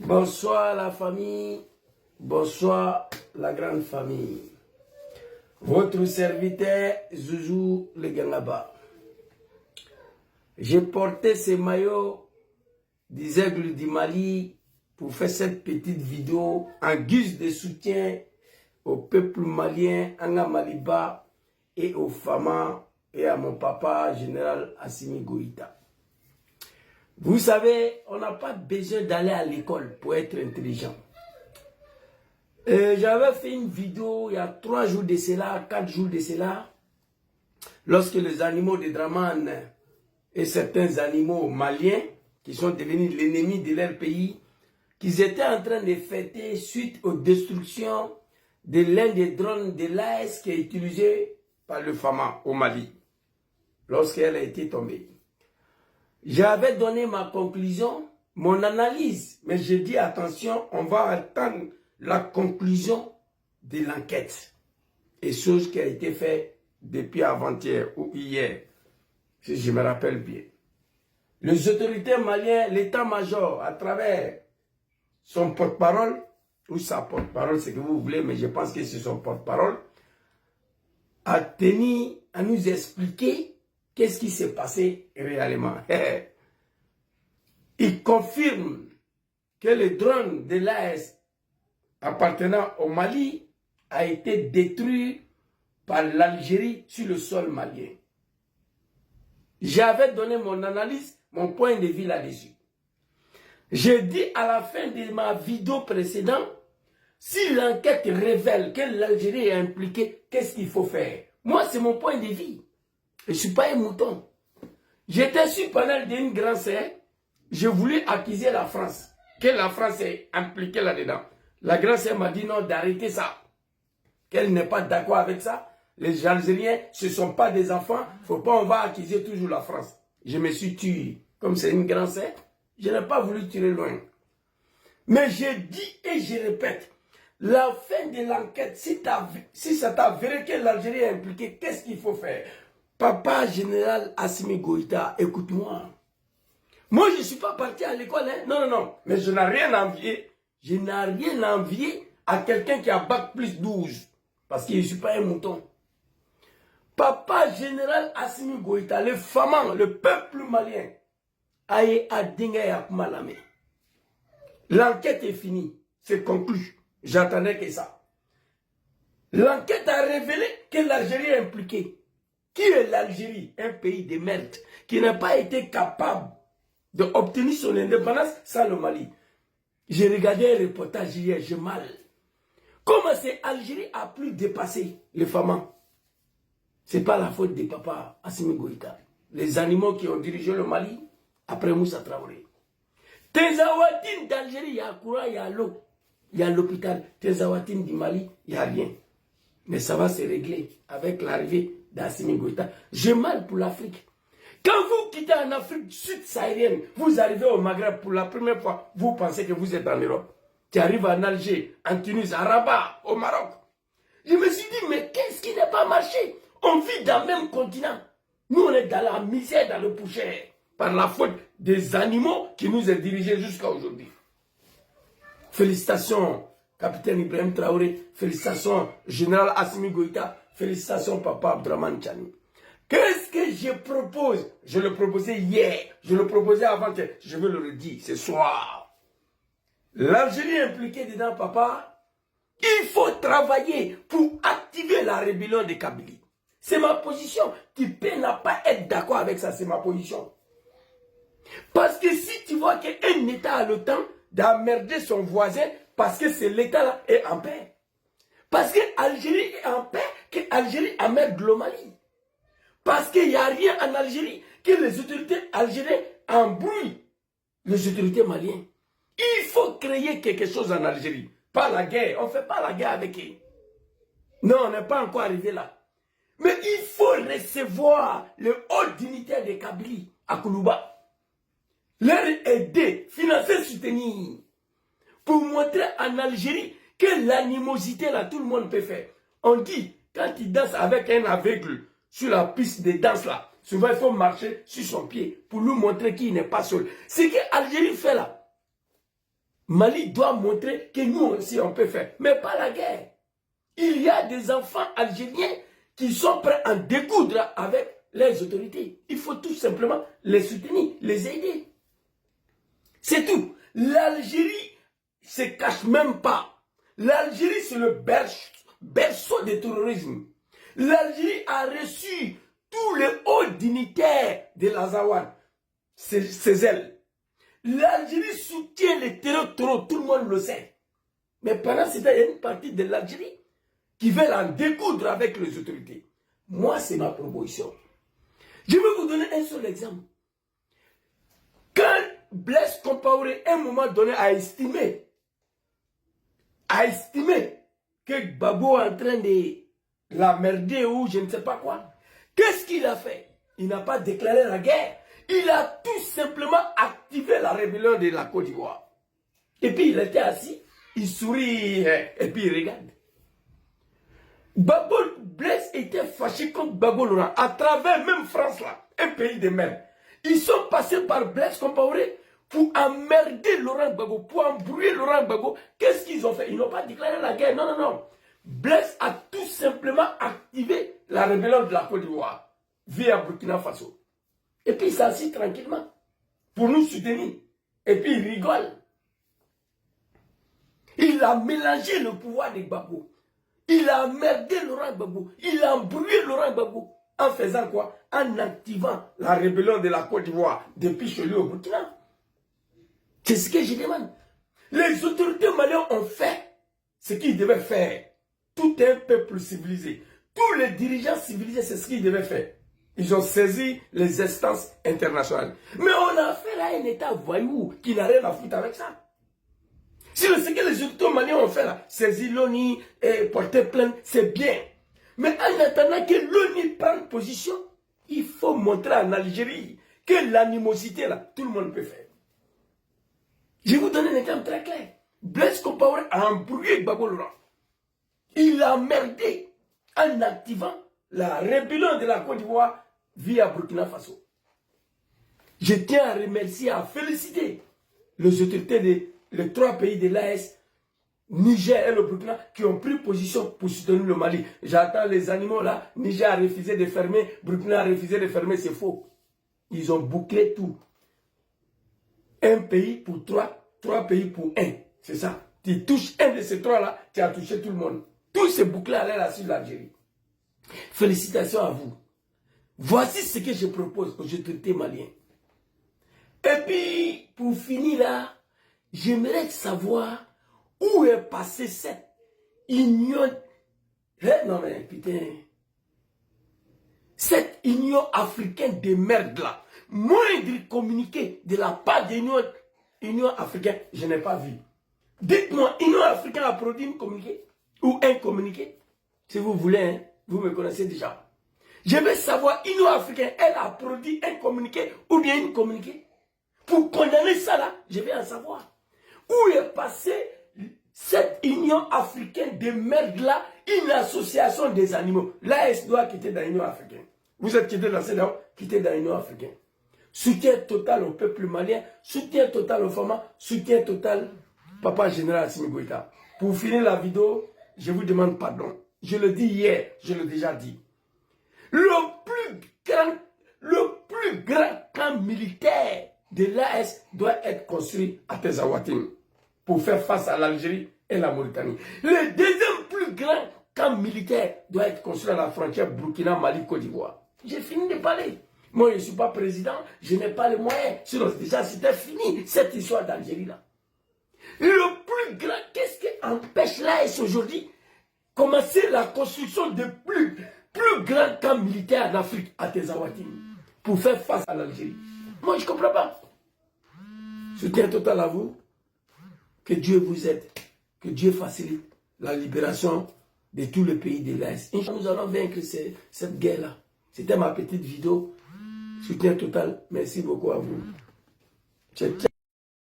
Bonsoir la famille, bonsoir la grande famille. Votre serviteur Zouzou le Gangaba. J'ai porté ces maillots des aigles du Mali pour faire cette petite vidéo en guise de soutien au peuple malien, Anga Maliba et aux femmes et à mon papa général Assimi Goïta. Vous savez, on n'a pas besoin d'aller à l'école pour être intelligent. J'avais fait une vidéo il y a 3 jours de cela, 4 jours de cela, lorsque les animaux de Draman et certains animaux maliens, qui sont devenus l'ennemi de leur pays, qu'ils étaient en train de fêter suite aux destructions de l'un des drones de l'AS qui est utilisé par le FAMA au Mali, lorsqu'elle a été tombée. J'avais donné ma conclusion, mon analyse, mais j'ai dit attention, on va attendre la conclusion de l'enquête. Et chose qui a été faite depuis avant-hier ou hier, si je me rappelle bien. Les autorités maliennes, l'état-major, à travers son porte-parole, ou sa porte-parole, c'est que vous voulez, mais je pense que c'est son porte-parole, a tenu à nous expliquer qu'est-ce qui s'est passé réellement. Il confirme que le drone de l'AS appartenant au Mali a été détruit par l'Algérie sur le sol malien. J'avais donné mon analyse, mon point de vue là-dessus. J'ai dit à la fin de ma vidéo précédente, si l'enquête révèle que l'Algérie est impliquée, qu'est-ce qu'il faut faire? Moi, c'est mon point de vue. Je ne suis pas un mouton. J'étais sur le panel d'une grande sœur. Je voulais accuser la France. Que la France est impliquée là-dedans. La grande sœur m'a dit non, d'arrêter ça. Qu'elle n'est pas d'accord avec ça. Les Algériens, ce ne sont pas des enfants. Il ne faut pas, on va accuser toujours la France. Je me suis tué. Comme c'est une grande sœur, je n'ai pas voulu tirer loin. Mais j'ai dit et je répète, la fin de l'enquête, si ça t'a avéré que l'Algérie est impliquée, qu'est-ce qu'il faut faire? Papa général Assimi Goïta, écoute-moi. Moi, je ne suis pas parti à l'école, hein? Non, non, non. Mais je n'ai rien envié. Je n'ai rien envié à quelqu'un qui a bac plus 12. Parce que je ne suis pas un mouton. Papa général Assimi Goïta, les femmes, le peuple malien, aïe adinga yakmalame. L'enquête est finie. C'est conclu. J'attendais que ça. L'enquête a révélé que l'Algérie est impliquée. Qui est l'Algérie? Un pays de merde qui n'a pas été capable d'obtenir son indépendance sans le Mali. J'ai regardé un reportage hier, j'ai mal. Comment c'est l'Algérie a pu dépasser les femmes? Ce n'est pas la faute des papas Assimi Goïta. Les animaux qui ont dirigé le Mali après Moussa Traoré. Tezawatine d'Algérie, il y a courant, il y a l'eau, il y a l'hôpital. Tezawatine du Mali, il n'y a rien. Mais ça va se régler avec l'arrivée d'Assimi Goïta. J'ai mal pour l'Afrique. Quand vous quittez en Afrique sud-saharienne, vous arrivez au Maghreb pour la première fois, vous pensez que vous êtes en Europe. Tu arrives en Alger, en Tunis, à Rabat, au Maroc. Je me suis dit, mais qu'est-ce qui n'a pas marché? On vit dans le même continent. Nous, on est dans la misère, dans le poussière, par la faute des animaux qui nous ont dirigés jusqu'à aujourd'hui. Félicitations, capitaine Ibrahim Traoré. Félicitations, général Assimi Goïta. Félicitations, papa Abdraman Tchani. Qu'est-ce que je propose? Je le proposais hier, je le proposais avant-hier, je veux le redire ce soir. L'Algérie est impliquée dedans, papa. Il faut travailler pour activer la rébellion de Kabylie. C'est ma position. Tu peux ne pas être d'accord avec ça, c'est ma position. Parce que si tu vois qu'un État a le temps d'emmerder son voisin, parce que c'est l'État-là est en paix. Parce que l'Algérie est en paix, que l'Algérie emmerde le Mali. Parce qu'il n'y a rien en Algérie que les autorités algériennes embrouillent les autorités maliennes. Il faut créer quelque chose en Algérie. Pas la guerre. On ne fait pas la guerre avec eux. Non, on n'est pas encore arrivé là. Mais il faut recevoir le haut dignitaire de Kabylie à Koulouba. Leur aider, financer, soutenir. Pour montrer en Algérie que l'animosité là, tout le monde peut faire. On dit, quand il danse avec un aveugle, sur la piste de danse là, souvent il faut marcher sur son pied pour lui montrer qu'il n'est pas seul. Ce que l'Algérie fait là, Mali doit montrer que nous aussi on peut faire, mais pas la guerre. Il y a des enfants algériens qui sont prêts à découdre avec les autorités. Il faut tout simplement les soutenir, les aider. C'est tout. L'Algérie ne se cache même pas. L'Algérie, c'est le berceau du terrorisme. L'Algérie a reçu tous les hauts dignitaires de l'Azawad, ses ailes. L'Algérie soutient les terroristes, tout le monde le sait. Mais pendant ce temps, il y a une partie de l'Algérie qui veut en découdre avec les autorités. Moi, c'est ma proposition. Je vais vous donner un seul exemple. Quand Blaise Compaoré, à un moment donné, a estimé que Gbagbo est en train de la merder ou je ne sais pas quoi, qu'est-ce qu'il a fait? Il n'a pas déclaré la guerre. Il a tout simplement activé la rébellion de la Côte d'Ivoire. Et puis il était assis, il sourit et puis il regarde. Blaise était fâché contre Gbagbo Laurent, à travers même France là, un pays de mer. Ils sont passés par Blaise Compaoré pour emmerder Laurent Gbagbo, pour embrouiller Laurent Gbagbo. Qu'est-ce qu'ils ont fait? Ils n'ont pas déclaré la guerre, non, non, non. Blaise a tout simplement activé la rébellion de la Côte d'Ivoire via Burkina Faso. Et puis il s'assit tranquillement pour nous soutenir. Et puis il rigole. Il a mélangé le pouvoir de Gbagbo. Il a emmerdé Laurent Gbagbo. Il a embrouillé Laurent Gbagbo. En faisant quoi? En activant la rébellion de la Côte d'Ivoire depuis chez lui au Burkina. C'est ce que je demande. Les autorités maliennes ont fait ce qu'ils devaient faire. Tout un peuple civilisé. Tous les dirigeants civilisés, c'est ce qu'ils devaient faire. Ils ont saisi les instances internationales. Mais on a affaire à un État voyou qui n'a rien à foutre avec ça. Si ce que les autorités maliennes ont fait là, saisir l'ONU et porter plainte, c'est bien. Mais en attendant que l'ONU prenne position, il faut montrer en Algérie que l'animosité là, tout le monde peut faire. Je vais vous donner un exemple très clair. Blaise Compaoré a embrouillé Gbagbo Laurent. Il a merdé en activant la rébellion de la Côte d'Ivoire via Burkina Faso. Je tiens à remercier, à féliciter les autorités des trois pays de l'AES, Niger et le Burkina, qui ont pris position pour soutenir le Mali. J'attends les animaux là. Niger a refusé de fermer, Burkina a refusé de fermer, c'est faux. Ils ont bouclé tout. Un pays pour trois pays pour un. C'est ça. Tu touches un de ces trois-là, tu as touché tout le monde. Tout ce bouclé allait là sur l'Algérie. Félicitations à vous. Voici ce que je propose aux autorités maliennes. Et puis, pour finir là, j'aimerais savoir où est passée cette union. Non mais putain. Cette union africaine de merde là. Moindre communiqué de la part de l'Union africaine, je n'ai pas vu. Dites-moi, l'Union africaine a produit un communiqué ou un communiqué? Si vous voulez, hein, vous me connaissez déjà. Je veux savoir, l'Union africaine, elle a produit un communiqué ou bien une communiqué? Pour condamner ça là, je vais en savoir. Où est passée cette Union africaine de merde là, une association des animaux? L'AES doit quitter dans l'Union africaine. Vous êtes quitté dans CEDEAO, quittez dans l'Union africaine. Soutien total au peuple malien, soutien total aux femmes, soutien total Papa Général Assimi Goïta. Pour finir la vidéo, je vous demande pardon. Je le dis hier, je l'ai déjà dit. Le plus grand camp militaire de l'AES doit être construit à Tezawatin pour faire face à l'Algérie et la Mauritanie. Le deuxième plus grand camp militaire doit être construit à la frontière Burkina-Mali-Côte d'Ivoire. J'ai fini de parler. Moi, je ne suis pas président, je n'ai pas les moyens. Sinon, déjà, c'était fini, cette histoire d'Algérie là. Le plus grand, qu'est-ce qui empêche l'AES aujourd'hui commencer la construction de plus grand camp militaire d'Afrique à Tezawatin pour faire face à l'Algérie? Moi, je ne comprends pas. Soutien total à vous. Que Dieu vous aide. Que Dieu facilite la libération de tous les pays de l'Est. Nous allons vaincre cette guerre-là. C'était ma petite vidéo. Soutien total. Merci beaucoup à vous. Ciao, ciao.